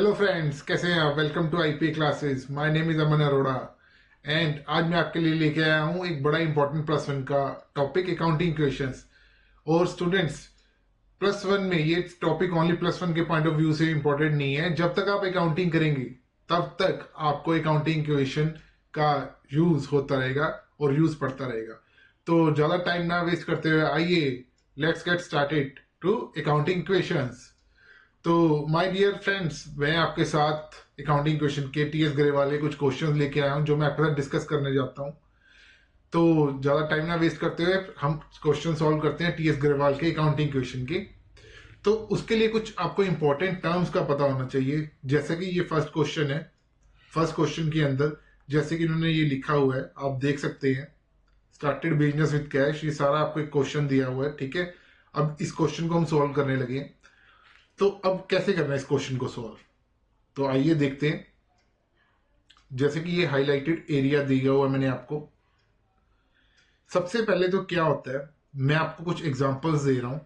Hello friends, कैसे हैं आप? Welcome to IP classes. My name is Aman Arora and आज मैं आपके लिए लेके आया हूं एक बड़ा इंपॉर्टेंट प्लस वन का टॉपिक, अकाउंटिंग क्वेश्चंस। और स्टूडेंट्स, प्लस वन में ये टॉपिक ओनली प्लस वन के पॉइंट ऑफ व्यू से इंपॉर्टेंट नहीं है। जब तक आप अकाउंटिंग करेंगे तब तक आपको अकाउंटिंग क्वेश्चन का यूज होता रहेगा और यूज पड़ता रहेगा। तो ज्यादा टाइम ना वेस्ट करते हुए आइए, let's get started to accounting questions. तो माय डियर फ्रेंड्स, मैं आपके साथ अकाउंटिंग क्वेश्चन के टीएस ग्रेवाल के कुछ क्वेश्चंस लेके आया हूं जो मैं आपके साथ डिस्कस करने जाता हूं। तो ज्यादा टाइम ना वेस्ट करते हुए हम क्वेश्चन सॉल्व करते हैं टीएस ग्रेवाल के अकाउंटिंग क्वेश्चन के। तो उसके लिए कुछ आपको इंपॉर्टेंट टर्म्स का पता होना चाहिए। जैसे कि ये फर्स्ट क्वेश्चन है। फर्स्ट क्वेश्चन के अंदर जैसे कि इन्होंने ये लिखा हुआ है, आप देख सकते हैं, स्टार्टेड बिजनेस विद कैश। ये सारा आपको एक क्वेश्चन दिया हुआ है, ठीक है। अब इस क्वेश्चन को हम सॉल्व करने लगे हैं। तो अब कैसे करना है इस क्वेश्चन को सॉल्व, तो आइए देखते हैं। जैसे कि ये हाईलाइटेड एरिया दिया हुआ है मैंने आपको। सबसे पहले तो क्या होता है, मैं आपको कुछ एग्जांपल्स दे रहा हूं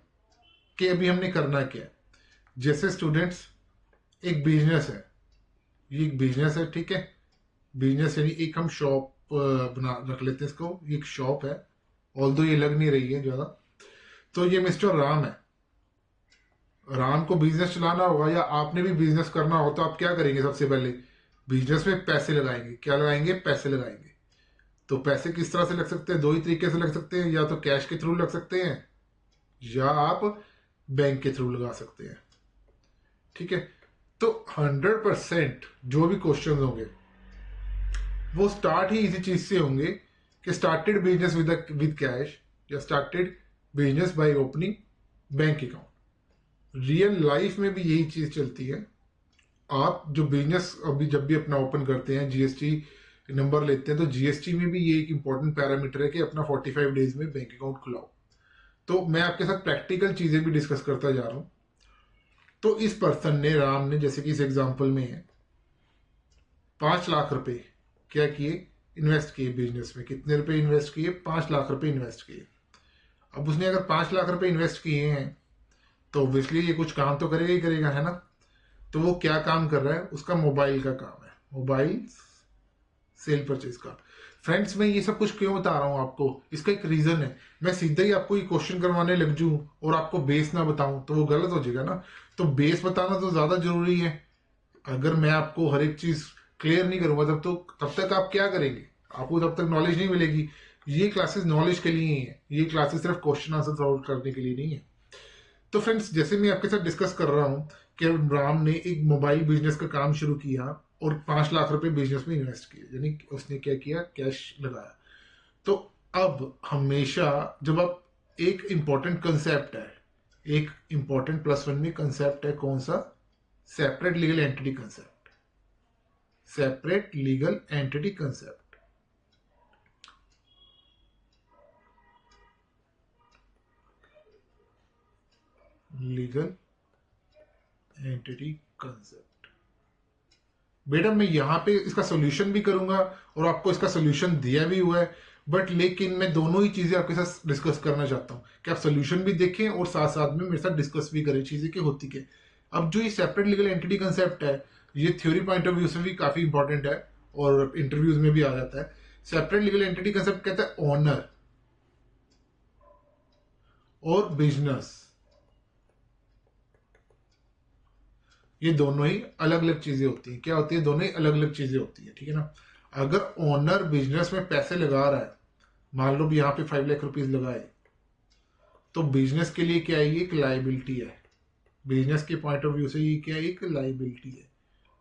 कि अभी हमने करना क्या है। जैसे स्टूडेंट्स, एक बिजनेस है, ये एक बिजनेस है, ठीक है। बिजनेस यानी एक हम शॉप बना रख लेते हैं इसको, ये एक शॉप है। ऑल्दो ये लग नहीं रही है ज्यादा। तो ये मिस्टर राम है। राम को बिजनेस चलाना होगा या आपने भी बिजनेस करना हो, तो आप क्या करेंगे? सबसे पहले बिजनेस में पैसे लगाएंगे। क्या लगाएंगे? पैसे लगाएंगे। तो पैसे किस तरह से लग सकते हैं? दो ही तरीके से लग सकते हैं, या तो कैश के थ्रू लग सकते हैं या आप बैंक के थ्रू लगा सकते हैं, ठीक है। तो 100% जो भी क्वेश्चन होंगे वो स्टार्ट ही इसी चीज से होंगे कि स्टार्टेड बिजनेस विद कैश या started business by opening bank account. Real life में भी यही चीज चलती है। आप जो बिजनेस अभी जब भी अपना ओपन करते हैं, जीएसटी नंबर लेते हैं, तो जीएसटी में भी ये एक इंपॉर्टेंट पैरामीटर है कि अपना 45 डेज में बैंक अकाउंट खुलाओ। तो मैं आपके साथ प्रैक्टिकल चीजें भी डिस्कस करता जा रहा हूं। तो इस पर्सन ने, राम ने, जैसे कि इस एग्जांपल में है, 5 लाख रुपए क्या किए? इन्वेस्ट किए बिजनेस में। कितने रुपए इन्वेस्ट किए? 5 लाख रुपए इन्वेस्ट किए। अब उसने अगर 5 लाख रुपए इन्वेस्ट किए हैं तो ऑब्वियसली ये कुछ काम तो करेगा ही करेगा, है ना। तो वो क्या काम कर रहा है? उसका मोबाइल का काम है, मोबाइल सेल परचेज का। फ्रेंड्स, मैं ये सब कुछ क्यों बता रहा हूं आपको, इसका एक रीजन है। मैं सीधा ही आपको ये क्वेश्चन करवाने लग जूं और आपको बेस ना बताऊं तो वो गलत हो जाएगा ना। तो बेस बताना तो ज्यादा जरूरी है। अगर मैं आपको हर एक चीज क्लियर नहीं करूंगा तब तक आप क्या करेंगे? आपको तब तक नॉलेज नहीं मिलेगी। ये क्लासेस नॉलेज के लिए ही है, ये क्लासेस सिर्फ क्वेश्चन आंसर सॉल्व करने के लिए नहीं है। तो फ्रेंड्स, जैसे मैं आपके साथ डिस्कस कर रहा हूं कि राम ने एक मोबाइल बिजनेस का काम शुरू किया और 5 लाख रुपए बिजनेस में इन्वेस्ट किए, यानी उसने क्या किया? कैश लगाया। तो अब हमेशा जब आप, एक इंपॉर्टेंट कंसेप्ट है, एक इंपॉर्टेंट प्लस वन में कंसेप्ट है, कौन सा? Separate legal entity concept. Separate legal entity concept, legal entity concept. बेटा, मैं यहां पे इसका सोल्यूशन भी करूंगा और आपको इसका सोल्यूशन दिया भी हुआ है, बट लेकिन मैं दोनों ही चीजें आपके साथ डिस्कस करना चाहता हूं कि आप सोल्यूशन भी देखें और साथ साथ में मेरे साथ डिस्कस भी करें चीजें की होती के। अब जो ये सेपरेट लीगल एंटिटी कंसेप्ट है, ये थ्योरी पॉइंट ऑफ व्यू से भी काफी इंपॉर्टेंट है और इंटरव्यूज में भी आ जाता है। सेपरेट लीगल एंटिटी कंसेप्ट कहता है ओनर और बिजनेस, ये दोनों ही अलग अलग चीजें होती हैं। क्या होती है? दोनों ही अलग अलग चीजें होती है, ठीक है ना। अगर ओनर बिजनेस में पैसे लगा रहा है, मान लो भी यहां पे 5 लाख रुपीज लगाए, तो बिजनेस के लिए क्या है? ये एक लाइबिलिटी है। बिजनेस के पॉइंट ऑफ व्यू से ये क्या है? एक लाइबिलिटी है।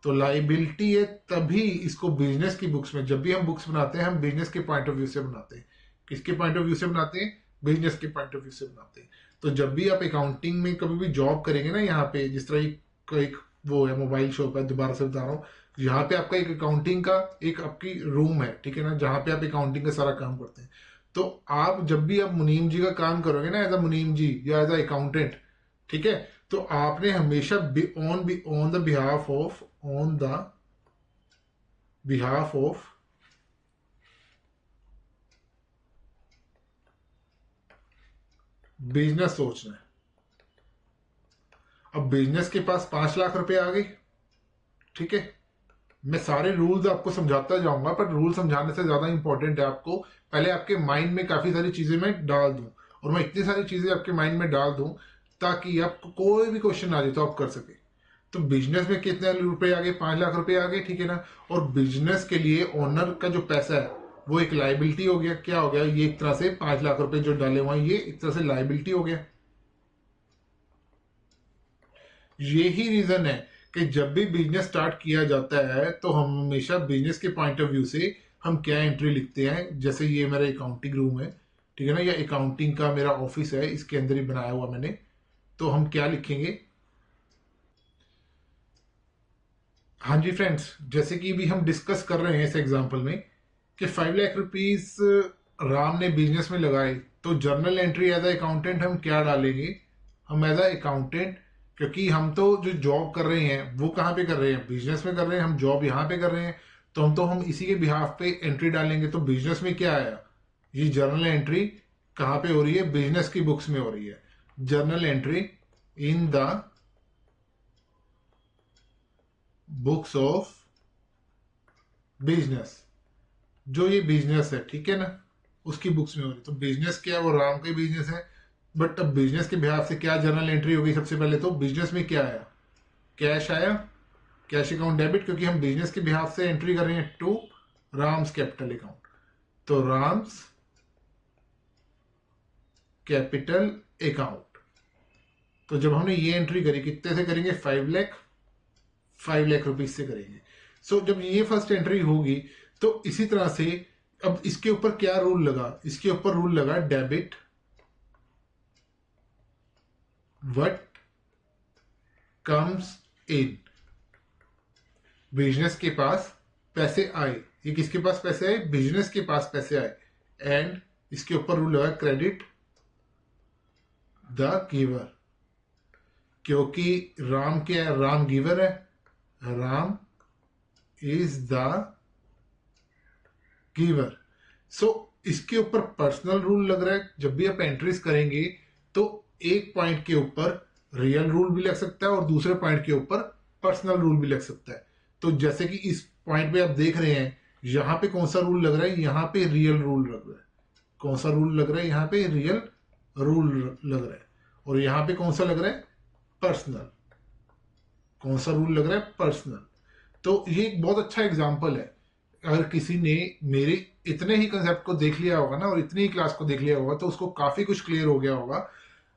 तो लाइबिलिटी है, तभी इसको बिजनेस की बुक्स में, जब भी हम बुक्स बनाते हैं, हम बिजनेस के पॉइंट ऑफ व्यू से बनाते हैं। किसके पॉइंट ऑफ व्यू से बनाते हैं? बिजनेस के पॉइंट ऑफ व्यू से बनाते हैं। तो जब भी आप अकाउंटिंग में कभी भी जॉब करेंगे ना, यहाँ पे जिस तरह एक वो है, मोबाइल शॉप है, दोबारा से बता रहा हूँ, यहाँ पे आपका एक अकाउंटिंग का एक आपकी रूम है, ठीक है ना, जहां पे आप अकाउंटिंग का सारा काम करते हैं। तो आप जब भी आप मुनीम जी का काम करोगे ना, एज अ मुनीम जी या एज अ अकाउंटेंट, ठीक है, तो आपने हमेशा on the behalf of, on the behalf of business सोचना है। अब बिजनेस के पास 5 लाख रुपए आ गए, ठीक है, मैं सारे रूल्स आपको समझाता जाऊंगा, पर रूल समझाने से ज्यादा इंपॉर्टेंट है आपको पहले आपके माइंड में काफी सारी चीजें मैं डाल दूं, और मैं इतनी सारी चीजें आपके माइंड में डाल दूं ताकि आपको कोई भी क्वेश्चन आ जाए तो आप कर सके। तो बिजनेस में कितने रुपए आ गए? 5 लाख रुपए आ गए, ठीक है ना। और बिजनेस के लिए ओनर का जो पैसा है वो एक लाइबिलिटी हो गया। क्या हो गया? ये एक तरह से 5 लाख रुपए जो डाले हुए हैं ये एक तरह से लाइबिलिटी हो गया। यही रीजन है कि जब भी बिजनेस स्टार्ट किया जाता है तो हम हमेशा बिजनेस के पॉइंट ऑफ व्यू से हम क्या एंट्री लिखते हैं। जैसे ये मेरा अकाउंटिंग रूम है, ठीक है ना, या अकाउंटिंग का मेरा ऑफिस है, इसके अंदर ही बनाया हुआ मैंने। तो हम क्या लिखेंगे? हाँ जी फ्रेंड्स, जैसे कि भी हम डिस्कस कर रहे हैं इस एग्जांपल में कि 5 लाख रुपीस राम ने बिजनेस में लगाए, तो जर्नल एंट्री एज अकाउंटेंट हम क्या डालेंगे? हम एज अकाउंटेंट, क्योंकि हम तो जो जॉब कर रहे हैं वो कहाँ पे कर रहे हैं? बिजनेस में कर रहे हैं। हम जॉब यहाँ पे कर रहे हैं, तो हम इसी के बिहाफ पे एंट्री डालेंगे। तो बिजनेस में क्या आया? ये जर्नल एंट्री कहाँ पे हो रही है? बिजनेस की बुक्स में हो रही है। Journal entry in the books of business, जो ये बिजनेस है, ठीक है ना, उसकी बुक्स में हो रही। तो बिजनेस क्या है? वो राम का बिजनेस है। बट अब बिजनेस के बिहाफ से क्या जर्नल एंट्री होगी? सबसे पहले तो बिजनेस में क्या आया? कैश आया, कैश अकाउंट डेबिट, क्योंकि हम बिजनेस के बिहाफ से एंट्री कर रहे हैं टू राम्स कैपिटल अकाउंट। तो राम्स कैपिटल अकाउंट। तो जब हमने ये एंट्री करी, कितने से करेंगे? 5 लाख रुपीज से करेंगे। सो जब ये फर्स्ट एंट्री होगी तो इसी तरह से अब इसके ऊपर क्या रूल लगा? इसके ऊपर रूल लगा debit what comes in. Business के पास पैसे आए। ये किसके पास पैसे आए? बिजनेस के पास पैसे आए। एंड इसके ऊपर रूल लगा क्रेडिट द गिवर, क्योंकि राम क्या है? राम गिवर है। Ram is the giver. So इसके ऊपर पर्सनल रूल लग रहा है। जब भी आप एंट्रीज करेंगे तो एक पॉइंट के ऊपर रियल रूल भी लग सकता है और दूसरे पॉइंट के ऊपर पर्सनल रूल भी लग सकता है। तो जैसे कि इस पॉइंट पे आप देख रहे हैं, यहां पे कौन सा रूल लग रहा है? यहां पे रियल रूल लग रहा है। कौन सा रूल लग रहा है? यहां पे रियल रूल लग रहा है। और यहां पे कौन सा लग रहा है? पर्सनल। कौन सा रूल लग रहा है? पर्सनल। तो ये एक बहुत अच्छा एग्जाम्पल है। अगर किसी ने मेरे इतने ही कंसेप्ट को देख लिया होगा ना, और इतनी ही क्लास को देख लिया होगा, तो उसको काफी कुछ क्लियर हो गया होगा।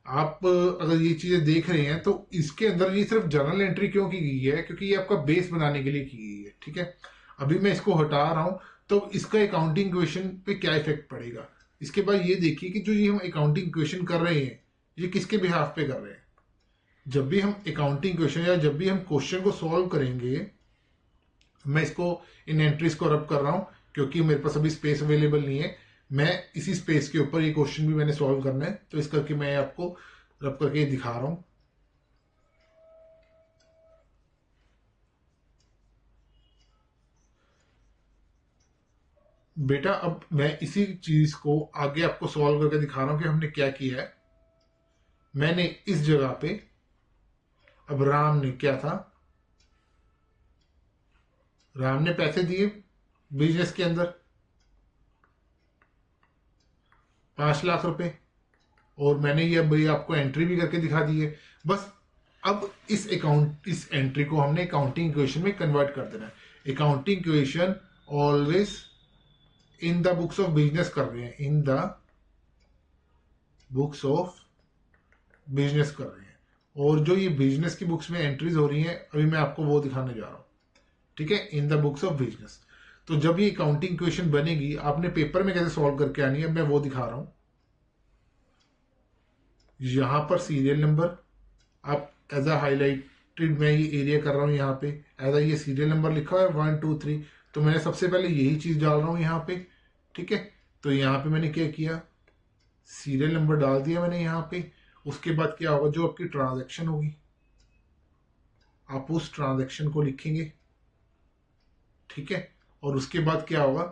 आप अगर ये चीजें देख रहे हैं तो इसके अंदर ये सिर्फ जर्नल एंट्री क्यों की गई है? क्योंकि ये आपका बेस बनाने के लिए की गई है, ठीक है। अभी मैं इसको हटा रहा हूं तो इसका अकाउंटिंग क्वेश्चन पे क्या इफेक्ट पड़ेगा। इसके बाद ये देखिए कि जो ये हम अकाउंटिंग क्वेश्चन कर रहे हैं ये किसके बिहाफ पे कर रहे हैं। जब भी हम अकाउंटिंग क्वेश्चन या जब भी हम क्वेश्चन को सॉल्व करेंगे, मैं इसको इन एंट्रीज को रब कर रहा हूं क्योंकि मेरे पास अभी स्पेस अवेलेबल नहीं है। मैं इसी स्पेस के ऊपर ये क्वेश्चन भी मैंने सॉल्व करना है, तो इस करके मैं आपको रब करके दिखा रहा हूं। बेटा अब मैं इसी चीज को आगे आपको सॉल्व करके दिखा रहा हूं कि हमने क्या किया है। मैंने इस जगह पे, अब राम ने क्या था? राम ने पैसे दिए बिजनेस के अंदर 5 लाख रुपए, और मैंने ये अब आपको एंट्री भी करके दिखा दी है। बस अब इस एंट्री को हमने अकाउंटिंग इक्वेशन में कन्वर्ट कर देना है। Accounting equation always in the books of business कर रहे हैं, in the books of business कर रहे हैं। और जो ये बिजनेस की बुक्स में एंट्रीज हो रही हैं अभी मैं आपको वो दिखाने जा रहा हूं, ठीक है, in the books of business. तो जब ये अकाउंटिंग इक्वेशन बनेगी आपने पेपर में कैसे सॉल्व करके आनी है मैं वो दिखा रहा हूं। यहां पर सीरियल नंबर आप एज अ हाईलाइटेड मैं ये एरिया कर रहा हूं, यहाँ पे एज अ ये सीरियल नंबर लिखा हुआ है 1 2 3। तो मैंने सबसे पहले यही चीज डाल रहा हूं यहाँ पे, ठीक है। तो यहाँ पे मैंने क्या किया? सीरियल नंबर डाल दिया मैंने यहाँ पे। उसके बाद क्या होगा? जो आपकी ट्रांजैक्शन होगी आप उस ट्रांजैक्शन को लिखेंगे, ठीक है। और उसके बाद क्या होगा?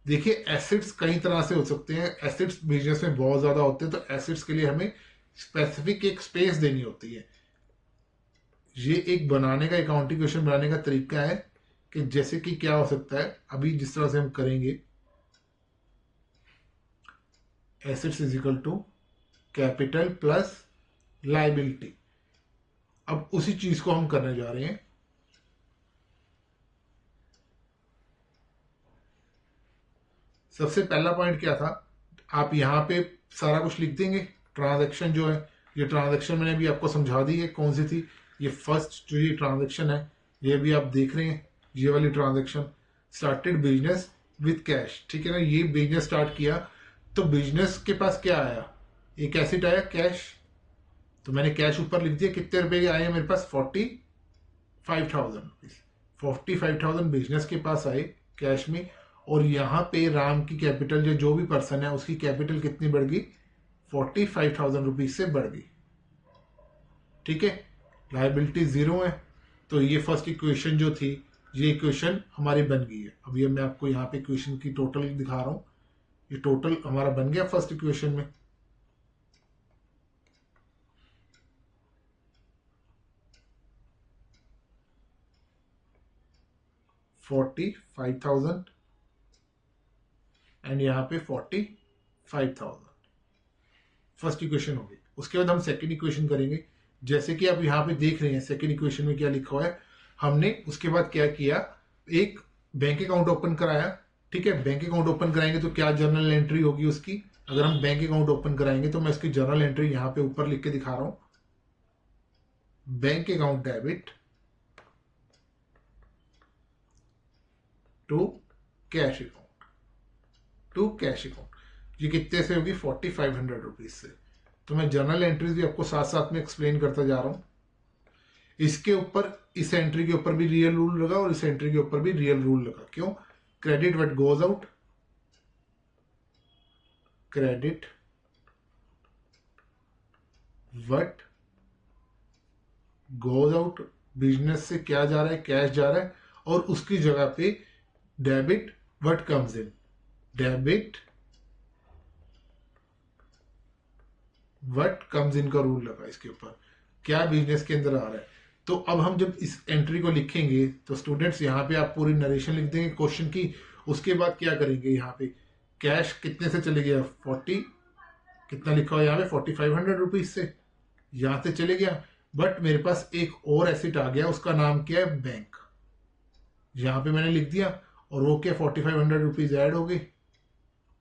देखिए एसेट्स कई तरह से हो सकते हैं। एसेट्स बिजनेस में बहुत ज्यादा होते हैं, तो एसेट्स के लिए हमें स्पेसिफिक एक स्पेस देनी होती है। ये एक बनाने का, अकाउंटिंग क्वेश्चन बनाने का तरीका है कि जैसे कि क्या हो सकता है अभी जिस तरह से हम करेंगे, assets is equal to capital plus liability. अब उसी चीज को हम करने जा रहे हैं। सबसे पहला पॉइंट क्या था, आप यहां पे सारा कुछ लिख देंगे। ट्रांजैक्शन जो है, ये ट्रांजैक्शन मैंने अभी आपको समझा दी है कौन सी थी। ये फर्स्ट जो ये ट्रांजैक्शन है, ये भी आप देख रहे हैं, ये वाली transaction, started business with cash, ठीक है ना। ये बिजनेस स्टार्ट किया तो बिजनेस के पास क्या आया, एक एसेट आया कैश। तो मैंने कैश ऊपर लिख दिया, कितने रुपए आए हैं मेरे पास, 45,000 रुपीज। 45,000 बिजनेस के पास आए कैश में। और यहाँ पे राम की कैपिटल, जो भी पर्सन है उसकी कैपिटल कितनी बढ़ गई, 45,000 रुपीज से बढ़ गई, ठीक है। लाइबिलिटी जीरो है, तो ये फर्स्ट इक्वेशन जो थी, ये इक्वेशन हमारी बन गई है। अभी मैं आपको यहाँ पे इक्वेशन की टोटल दिखा रहा हूँ। ये टोटल हमारा बन गया फर्स्ट इक्वेशन में। $45,000 एंड यहाँ पे 45,000 फर्स्ट इक्वेशन हो गई। उसके बाद हम सेकंड इक्वेशन करेंगे। जैसे कि आप यहाँ पे देख रहे हैं सेकंड इक्वेशन में क्या लिखा हुआ है, हमने उसके बाद क्या किया, एक बैंक अकाउंट ओपन कराया, ठीक है। बैंक अकाउंट ओपन कराएंगे तो क्या जर्नल एंट्री होगी उसकी। अगर हम बैंक अकाउंट ओपन कराएंगे तो मैं उसकी जर्नल एंट्री यहाँ पे ऊपर लिख के दिखा रहा हूं, bank account debit to cash account, to cash account. ये कितने से होगी, 4500 रुपीज से। तो मैं जर्नल एंट्रीज भी आपको साथ साथ में एक्सप्लेन करता जा रहा हूं। इसके ऊपर, इस एंट्री के ऊपर भी रियल रूल लगा और इस एंट्री के ऊपर भी रियल रूल लगा। क्यों, credit what goes out, credit what goes out, business से क्या जा रहा है, कैश जा रहा है, और उसकी जगह पे debit what comes in, debit what comes in का रूल लगा इसके ऊपर, क्या बिजनेस के अंदर आ रहा है। तो अब हम जब इस एंट्री को लिखेंगे तो स्टूडेंट्स यहाँ पे आप पूरी नरेशन लिख देंगे क्वेश्चन की। उसके बाद क्या करेंगे, यहाँ पे कैश कितने से चले गया, 40, कितना लिखा हुआ यहाँ पे, 4500 रुपीज से यहां से चले गया। बट मेरे पास एक और एसेट आ गया, उसका नाम क्या है, बैंक। यहां पे मैंने लिख दिया और वो क्या, 4500 रुपीज ऐड हो गए,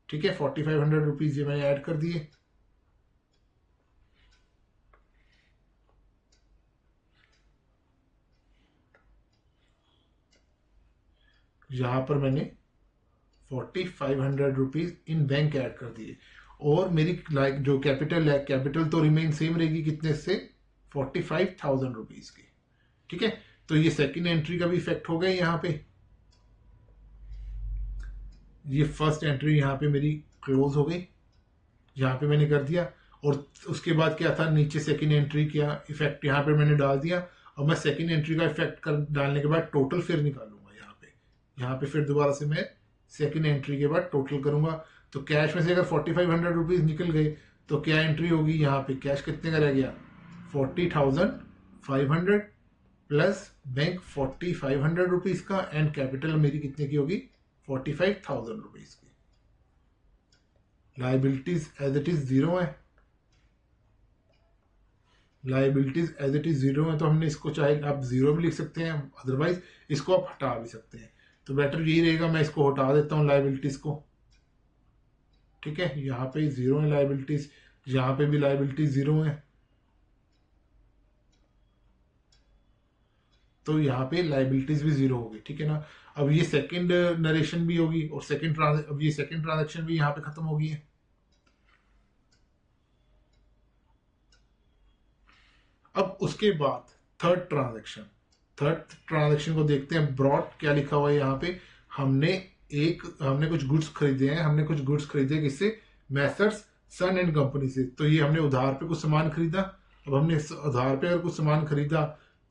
ठीक है। 4500 रुपीज ये मैंने ऐड कर दिए। यहां पर मैंने 4500 रुपीज इन बैंक ऐड कर दिए। और मेरी लाइक जो कैपिटल है, कैपिटल तो रिमेन सेम रहेगी, कितने से, 45,000 रुपीज की, ठीक है। तो ये सेकंड एंट्री का भी इफेक्ट हो गया यहाँ पे। ये फर्स्ट एंट्री यहाँ पे मेरी क्लोज हो गई, यहाँ पे मैंने कर दिया। और उसके बाद क्या था, नीचे सेकंड एंट्री का इफेक्ट यहाँ पे मैंने डाल दिया। और मैं सेकंड एंट्री का इफेक्ट कर डालने के बाद टोटल फिर निकालूंगा यहाँ पे फिर दोबारा से मैं सेकंड एंट्री के बाद टोटल करूंगा। तो कैश में से अगर 4500 रुपीज निकल गए तो क्या एंट्री होगी, यहाँ पे कैश कितने का रह गया, 40,500 प्लस बैंक 4500 रुपीज का, एंड कैपिटल मेरी कितने की होगी, 45,000 रुपीज की। Liabilities as it is zero है, liabilities as it is zero है। तो हमने इसको, चाहे आप जीरो भी लिख सकते हैं, अदरवाइज इसको आप हटा भी सकते हैं। तो बेटर यही रहेगा, मैं इसको हटा देता हूं लाइबिलिटीज को, ठीक है। यहाँ पे जीरो है लाइबिलिटीज, यहाँ पे भी लाइबिलिटीज जीरो है, तो यहाँ पे लाइबिलिटीज भी जीरो होगी, ठीक है ना। अब ये सेकंड नरेशन भी होगी और अब ये सेकंड ट्रांजेक्शन भी यहाँ पे खत्म होगी है। अब उसके बाद थर्ड ट्रांजेक्शन को देखते हैं। ब्रॉड क्या लिखा हुआ है यहाँ पे, हमने कुछ गुड्स खरीदे हैं, हमने कुछ गुड्स खरीदे किससे, मैसर्स सन एंड कंपनी से। तो ये हमने उधार पे कुछ सामान खरीदा। अब हमने उधार पे अगर कुछ सामान खरीदा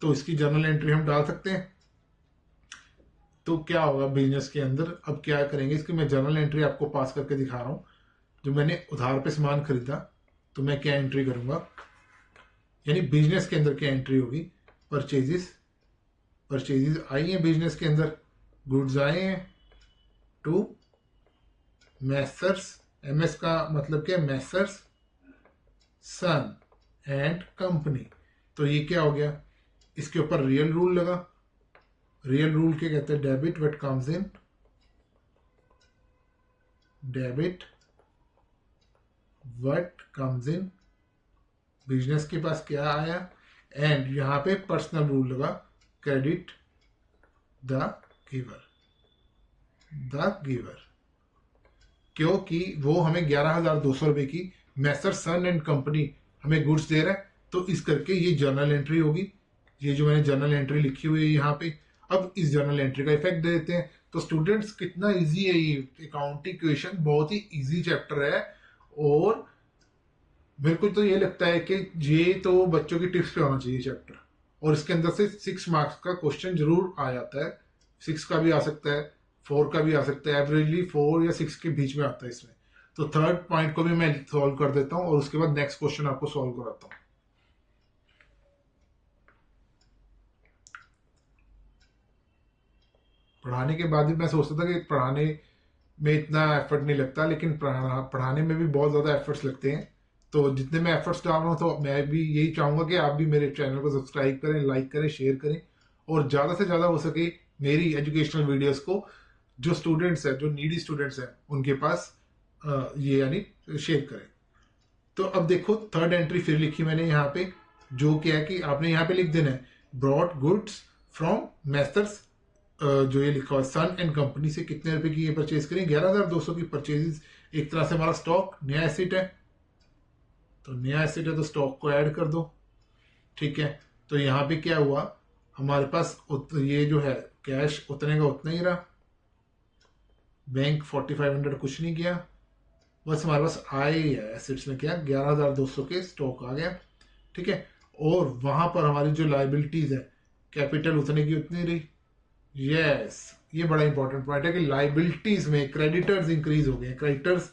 तो इसकी जर्नल एंट्री हम डाल सकते हैं। तो क्या होगा बिजनेस के अंदर, अब क्या करेंगे, इसकी मैं जर्नल एंट्री आपको पास करके दिखा रहा हूं। जो मैंने उधार पे सामान खरीदा तो मैं क्या एंट्री करूंगा, यानी बिजनेस के अंदर क्या एंट्री होगी, परचेजेस आई हैं बिजनेस के अंदर, गुड्स आए हैं टू मैसर्स, एमएस का मतलब क्या है, मैसर्स सन एंड कंपनी। तो ये क्या हो गया, इसके ऊपर रियल रूल लगा। रियल रूल क्या कहते हैं, debit what comes in, debit what comes in, business के पास क्या आया, एंड यहां पे पर्सनल रूल लगा, क्रेडिट द गिवर, क्योंकि वो हमें 11,200 रुपए की मैसर सन एंड कंपनी हमें गुड्स दे रहा है, तो इस करके ये जर्नल एंट्री होगी। ये जो मैंने जर्नल एंट्री लिखी हुई है यहाँ पे, अब इस जर्नल एंट्री का इफेक्ट दे देते हैं। तो स्टूडेंट्स कितना इजी है ये अकाउंटिंग इक्वेशन, बहुत ही इजी चैप्टर है, और मेरे को तो ये लगता है कि ये तो बच्चों की टिप्स पे होना चाहिए चैप्टर, और इसके अंदर से 6 मार्क्स का क्वेश्चन जरूर आ जाता है। 6 का भी आ सकता है, 4 का भी आ सकता है, एवरेजली 4 या 6 के बीच में आता है इसमें। तो थर्ड पॉइंट को भी मैं सॉल्व कर देता हूँ और उसके बाद नेक्स्ट क्वेश्चन आपको सॉल्व कराता हूँ। पढ़ाने के बाद भी मैं सोचता था कि पढ़ाने में इतना एफर्ट नहीं लगता, लेकिन पढ़ाने में भी बहुत ज़्यादा एफर्ट्स लगते हैं। तो जितने मैं एफर्ट्स डाल रहा हूँ, तो मैं भी यही चाहूँगा कि आप भी मेरे चैनल को सब्सक्राइब करें, लाइक करें, शेयर करें, और ज़्यादा से ज़्यादा हो सके मेरी एजुकेशनल वीडियोस को जो स्टूडेंट्स हैं, जो नीडी स्टूडेंट्स हैं, उनके पास ये यानी शेयर करें। तो अब देखो थर्ड एंट्री फिर लिखी मैंने यहाँ पे, जो क्या है कि आपने यहाँ पे लिख देना है ब्रॉड गुड्स फ्रॉम मैसर्स, जो ये लिखा हुआ सन एंड कंपनी से कितने रुपए की ये परचेज करें, 11,200 की परचेजेस। एक तरह से हमारा स्टॉक नया एसेट है, तो नया एसेट है तो स्टॉक को ऐड कर दो, ठीक है। तो यहाँ पे क्या हुआ, हमारे पास ये जो है कैश उतने का उतना ही रहा, बैंक 4500 कुछ नहीं किया, बस हमारे पास आए ही है एसेट्स में क्या 11,200 के स्टॉक आ गया, ठीक है। और वहां पर हमारी जो लाइबिलिटीज है, कैपिटल उतने की उतनी रही। यस, ये बड़ा इंपॉर्टेंट पॉइंट है कि लाइबिलिटीज में क्रेडिटर्स इंक्रीज हो गए। क्रेडिटर्स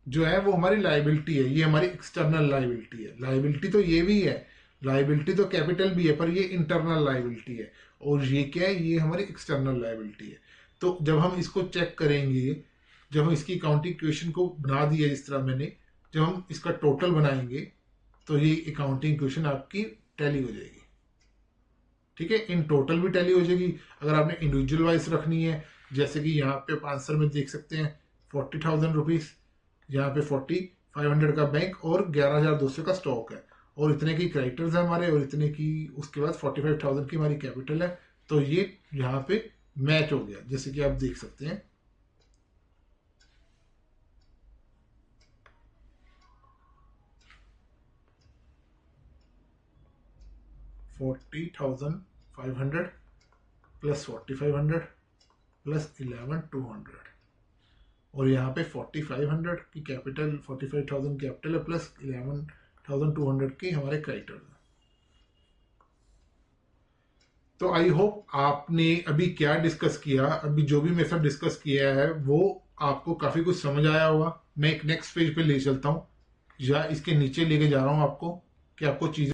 जो है वो हमारी लाइबिलिटी है, ये हमारी एक्सटर्नल लाइबिलिटी है। लाइबिलिटी तो ये भी है, लाइबिलिटी तो कैपिटल भी है, पर ये इंटरनल लाइबिलिटी है, और ये क्या है, ये हमारी एक्सटर्नल लाइबिलिटी है। तो जब हम इसको चेक करेंगे, जब हम इसकी अकाउंटिंग इक्वेशन को बना दिया जिस तरह मैंने, जब हम इसका टोटल बनाएंगे तो ये अकाउंटिंग इक्वेशन आपकी टैली हो जाएगी, ठीक है। इन टोटल भी टैली हो जाएगी। अगर आपने इंडिविजुअल वाइज रखनी है, जैसे कि यहाँ पे आंसर में देख सकते हैं 40,000 रुपीज, यहाँ पे 4500 का बैंक और 11,200 का स्टॉक है, और इतने की क्रेडिटर्स है हमारे, और इतने की उसके बाद 45,000 की हमारी कैपिटल है। तो ये यहाँ पे मैच हो गया, जैसे कि आप देख सकते हैं। $40,500 प्लस 4,500 प्लस 11,200, और यहाँ पे 4,500 की कैपिटल, 45,000 कैपिटल है, प्लस 11,200 की हमारे क्रेडिटर है। तो आई होप आपने अभी क्या डिस्कस किया, अभी जो भी मेरे साथ डिस्कस किया है वो आपको काफी कुछ समझ आया होगा। मैं एक नेक्स्ट पेज पे ले चलता हूँ, या इसके नीचे लेके जा रहा हूँ आपको, कि आपको चीजें